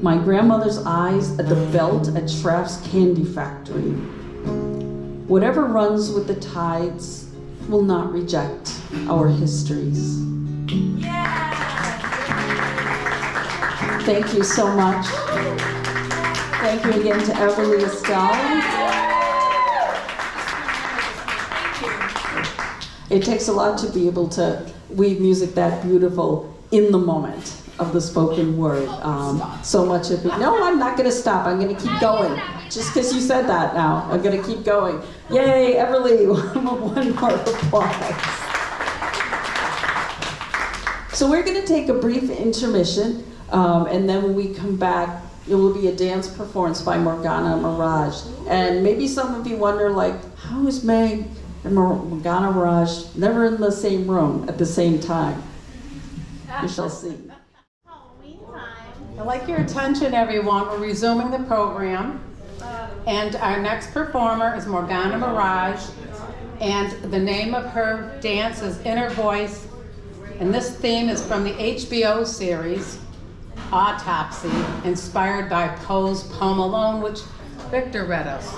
My grandmother's eyes at the belt at Schraff's Candy Factory. Whatever runs with the tides will not reject our histories. Thank you so much. Thank you again to Everly Estelle. It takes a lot to be able to weave music that beautiful in the moment of the spoken word. So much of it. No, I'm not going to stop. I'm going to keep going. Just because you said that now, I'm going to keep going. Yay, Everly, one more applause. So we're going to take a brief intermission, and then when we come back, it will be a dance performance by Morgana Mirage. And maybe some of you wonder, like, how is Meg and Morgana Mirage never in the same room at the same time? We shall see. I'd like your attention, everyone. We're resuming the program. And our next performer is Morgana Mirage. And the name of her dance is Inner Voice. And this theme is from the HBO series, Autopsy, inspired by Poe's poem Alone, which Victor read us.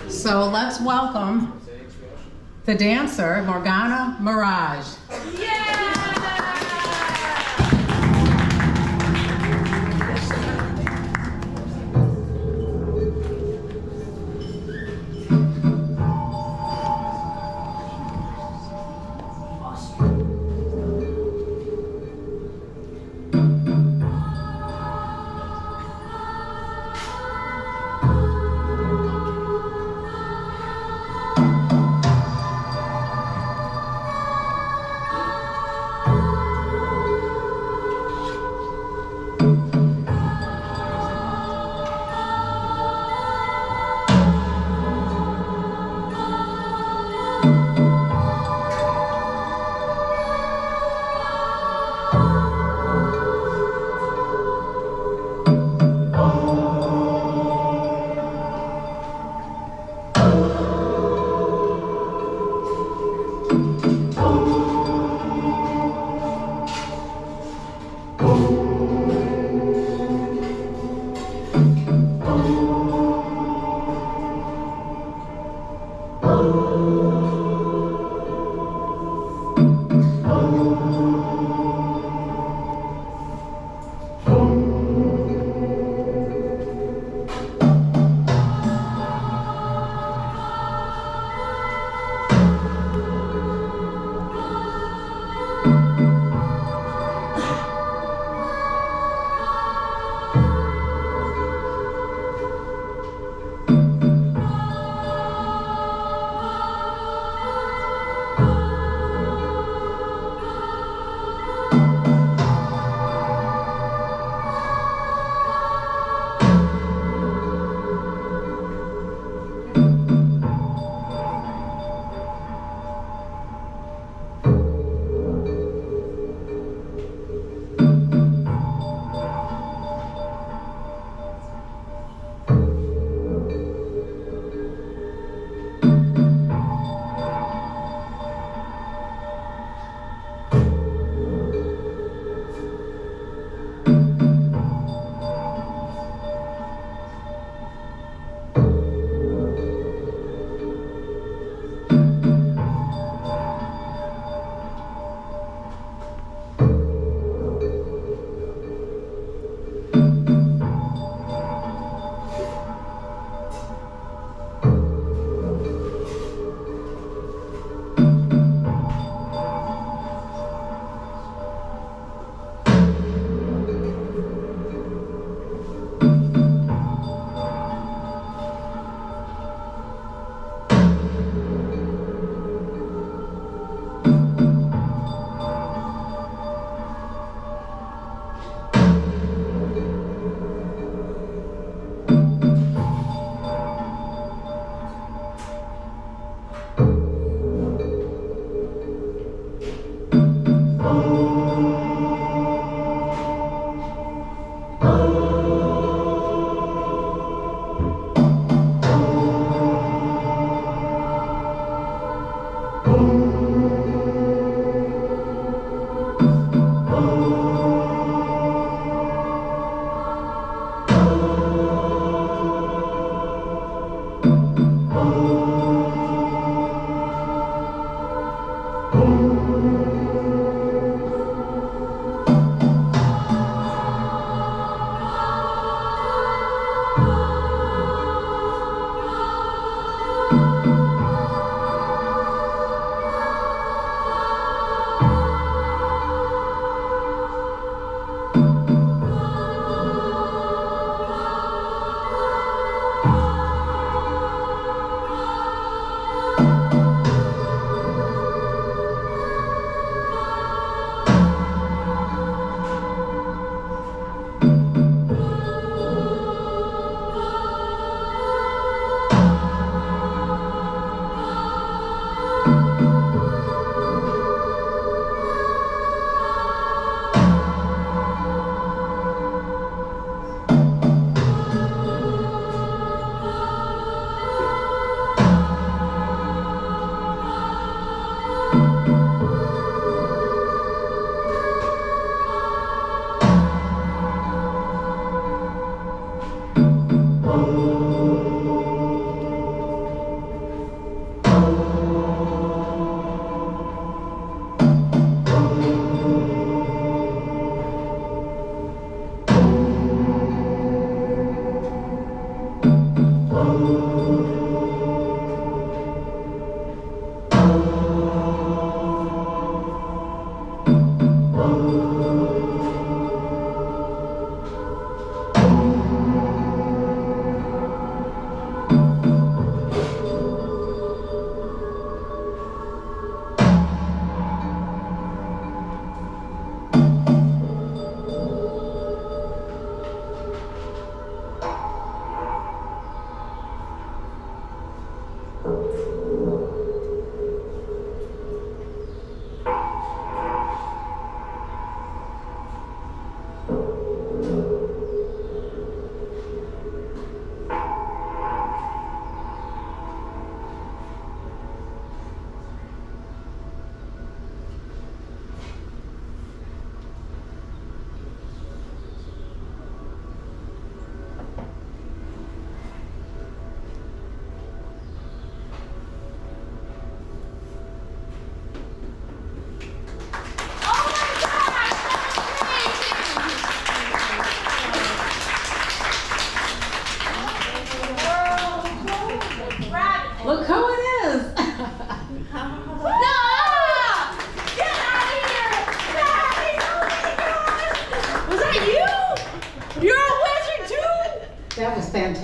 So let's welcome the dancer, Morgana Mirage.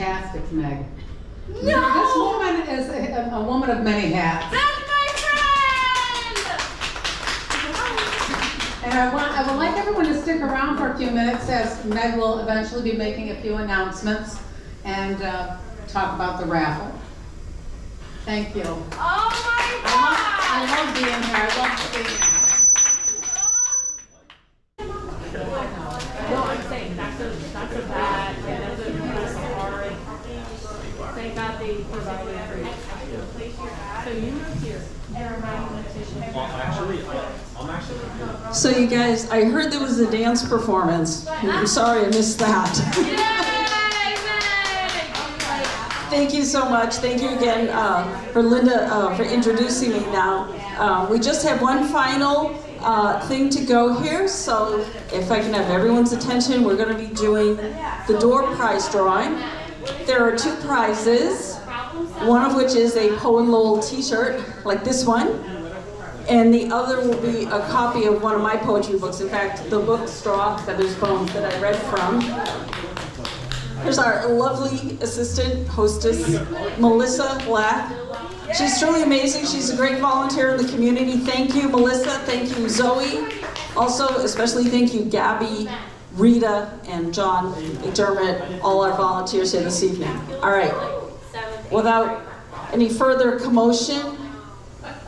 fantastic, Meg. No! This woman is a woman of many hats. That's my friend! And I would like everyone to stick around for a few minutes as Meg will eventually be making a few announcements and talk about the raffle. Thank you. Oh my God! I love being here. I love being here. No, I'm saying that's a bad, and that's a hard. Thank God they provided for you. So you moved here. So you guys, I heard there was a dance performance. I'm sorry I missed that. Thank you so much. Thank you again for Linda for introducing me now. We just have one final thing to go here, so if I can have everyone's attention, we're going to be doing the door prize drawing. There are two prizes, one of which is a Poe and Lowell t-shirt, like this one, and the other will be a copy of one of my poetry books. In fact, the book Straw, Feathers, Bones that I read from. Here's our lovely assistant hostess, Melissa Black. She's truly amazing. She's a great volunteer in the community. Thank you, Melissa. Thank you, Zoe. Also, especially thank you, Gabby, Rita, and John McDermott, all our volunteers here this evening. All right. Without any further commotion,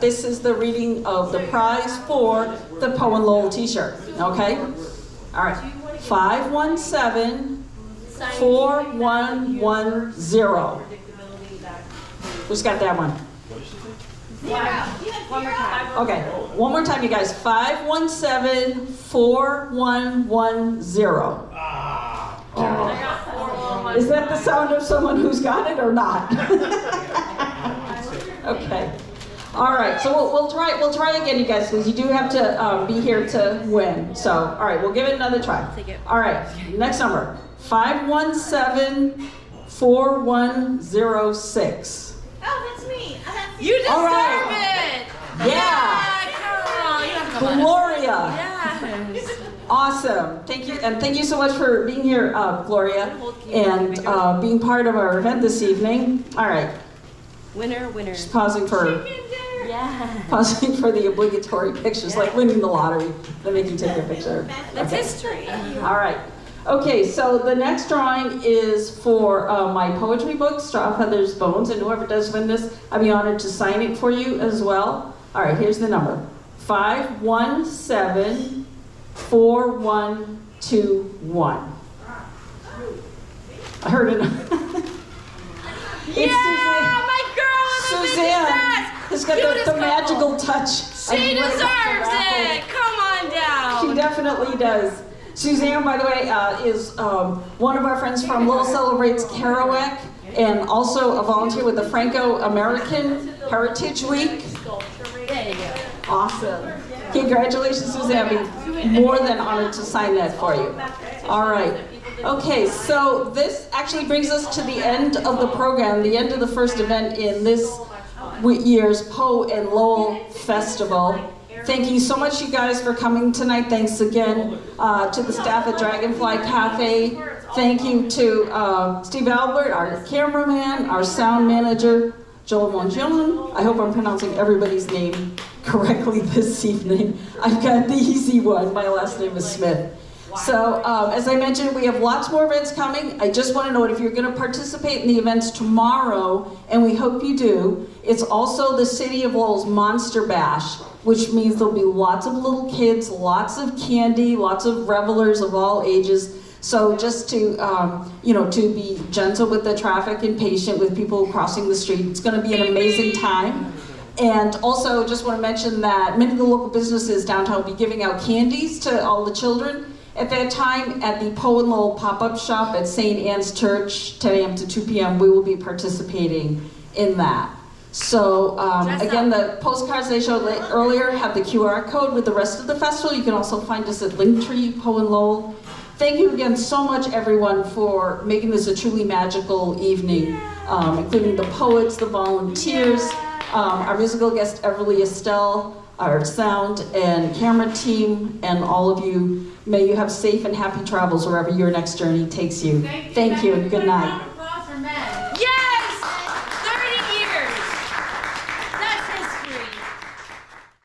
this is the reading of the prize for the Poe and Lowell t-shirt. Okay? All right. 517-4110. Who's got that one? One more time. Okay, one more time, you guys. 517-4110. Oh. Is that the sound of someone who's got it or not? Okay. All right. So we'll try again, you guys, because you do have to be here to win. So all right, we'll give it another try. All right. Next number. 517-4106. Oh, that's me. You deserve All right. it! Yeah. Come on, you have to come on. Gloria. Yes. Awesome. Thank you, and thank you so much for being here, Gloria, and being part of our event this evening. All right. Winner, winner. Just pausing for the obligatory pictures, like winning the lottery. They make you take a picture. That's Okay. history. All right. Okay, so the next drawing is for my poetry book, Straw, Feathers, Bones, and whoever does win this, I'd be honored to sign it for you as well. All right, here's the number. 517-4121. I heard it. It's My girl Suzanne has got the magical touch. She deserves it. Come on down. She definitely does. Suzanne, by the way, is one of our friends from Lowell Celebrates Kerouac, and also a volunteer with the Franco-American Heritage Week. There you go. Awesome. Congratulations, Suzanne. I'd be more than honored to sign that for you. All right. Okay, so this actually brings us to the end of the program, the end of the first event in this year's Poe and Lowell Festival. Thank you so much, you guys, for coming tonight. Thanks again to the staff at Dragonfly Cafe. Thank you to Steve Albert, our cameraman, our sound manager, Joel Mongeon. I hope I'm pronouncing everybody's name correctly this evening. I've got the easy one. My last name is Smith. So, as I mentioned, we have lots more events coming. I just want to note if you're going to participate in the events tomorrow, and we hope you do, it's also the City of Lowell's Monster Bash, which means there'll be lots of little kids, lots of candy, lots of revelers of all ages. So just to, to be gentle with the traffic and patient with people crossing the street. It's going to be an amazing time. And also just want to mention that many of the local businesses downtown will be giving out candies to all the children. At that time, at the Poe and Lowell pop-up shop at St. Anne's Church, 10 a.m. to 2 p.m., we will be participating in that. So again, the postcards they showed earlier have the QR code with the rest of the festival. You can also find us at Linktree, Poe and Lowell. Thank you again so much, everyone, for making this a truly magical evening, including the poets, the volunteers, our musical guest, Everly Estelle, our sound and camera team, and all of you. May you have safe and happy travels wherever your next journey takes you. Thank you and good night.